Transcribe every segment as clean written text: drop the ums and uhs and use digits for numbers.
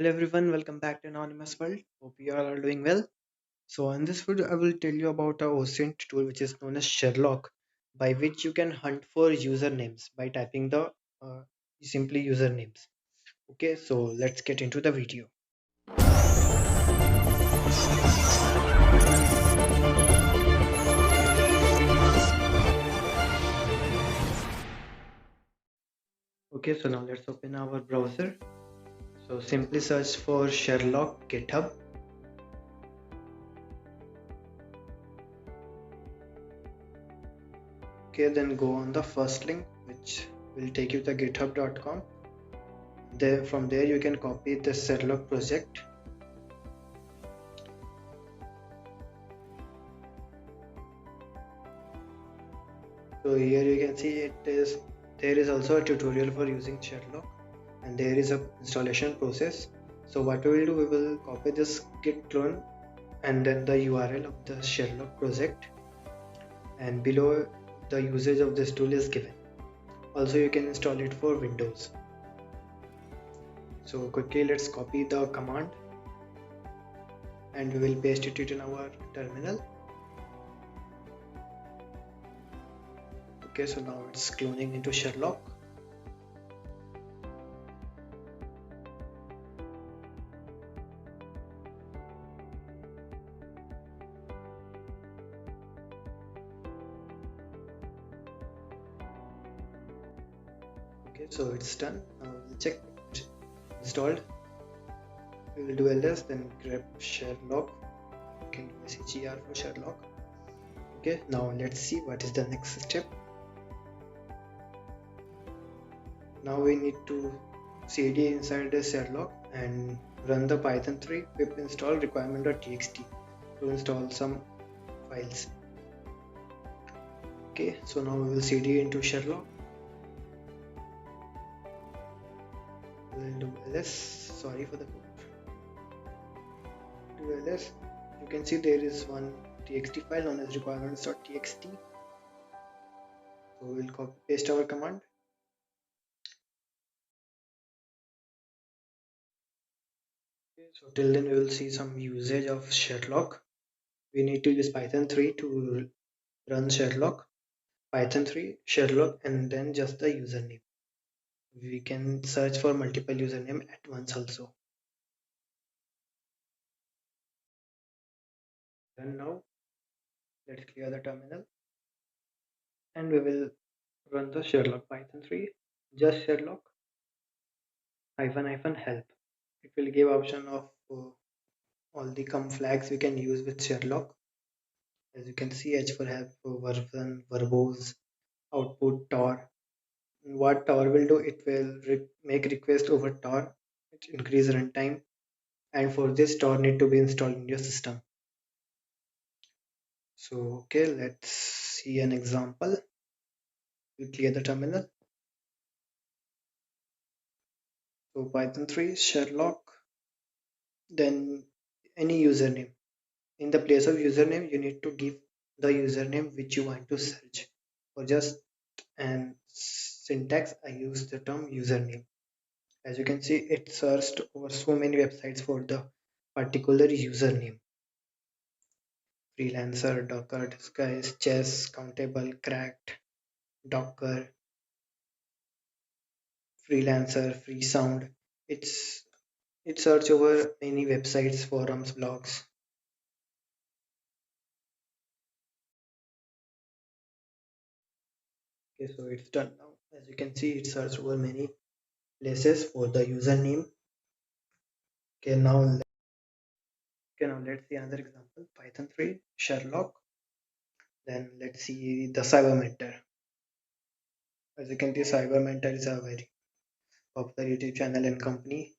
Hello everyone, welcome back to Anonymous World. Hope you all are doing well. So in this video, I will tell you about a OSINT tool which is known as Sherlock, by which you can hunt for usernames by typing the simply usernames. Okay, so let's get into the video. Okay, so now let's open our browser. So simply search for Sherlock GitHub. Okay, then go on the first link which will take you to github.com. There from there you can copy the Sherlock project. So here you can see there is also a tutorial for using Sherlock, and there is a installation process. So what we will do, we will copy this git clone and then the URL of the Sherlock project, and below the usage of this tool is given. Also you can install it for Windows. So quickly let's copy the command and we will paste it in our terminal. Okay, so now it's cloning into Sherlock. Okay, so it's done. Now we'll check it installed. We will do ls, then grep Sherlock. You can do SHER for Sherlock. Okay, now let's see what is the next step. Now we need to cd inside the Sherlock and run the python 3 pip install requirement.txt to install some files. Okay, so now we will cd into Sherlock. We will do ls, sorry for the code. Do ls, you can see there is one txt file known as requirements.txt. So we will copy paste our command. Okay, so till then we will see some usage of Sherlock. We need to use python 3 to run Sherlock, python 3 Sherlock, and then just the username. We can search for multiple username at once also. Then now let's clear the terminal and we will run the Sherlock python 3 just Sherlock hyphen help. It will give option of all the flags we can use with Sherlock. As you can see, h for help, version, verbose, output, tor. What tor will do, it will make request over tor, which increase runtime, and for this tor need to be installed in your system. So okay, let's see an example. We clear the terminal. So python 3 Sherlock, then any username. In the place of username, you need to give the username which you want to search. For just and syntax, I use the term username. As you can see, it searched over so many websites for the particular username. Freelancer, Docker, Disguise, Chess, Countable, Cracked, Docker, Freelancer, Freesound. It search over many websites, forums, blogs. Okay, so it's done now. As you can see, it searched over many places for the username. Okay, now let's see another example. Python 3 Sherlock. Then let's see the Cybermentor. As you can see, Cybermentor is a very popular YouTube channel and company.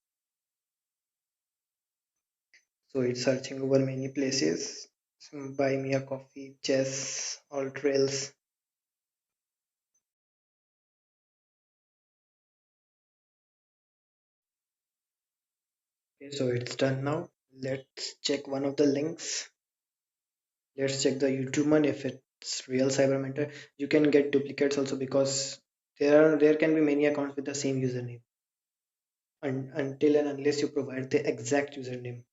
So it's searching over many places. Buy me a coffee, chess, all trails. Okay, so it's done now. Let's check one of the links. Let's check the YouTube one if it's real Cybermentor. You can get duplicates also because there can be many accounts with the same username. until and unless you provide the exact username.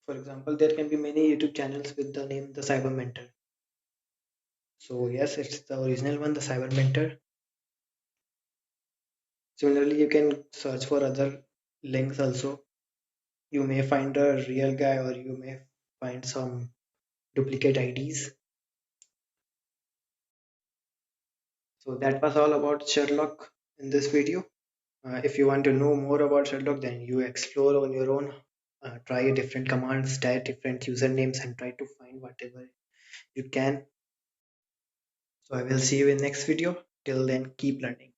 For example, there can be many YouTube channels with the name the Cyber Mentor. So yes, it's the original one, the Cyber Mentor. Similarly, you can search for other links also. You may find a real guy or you may find some duplicate IDs. So that was all about Sherlock in this video. If you want to know more about Sherlock, then you explore on your own. Try different commands, try different usernames, and try to find whatever you can. So I will see you in next video. Till then, keep learning.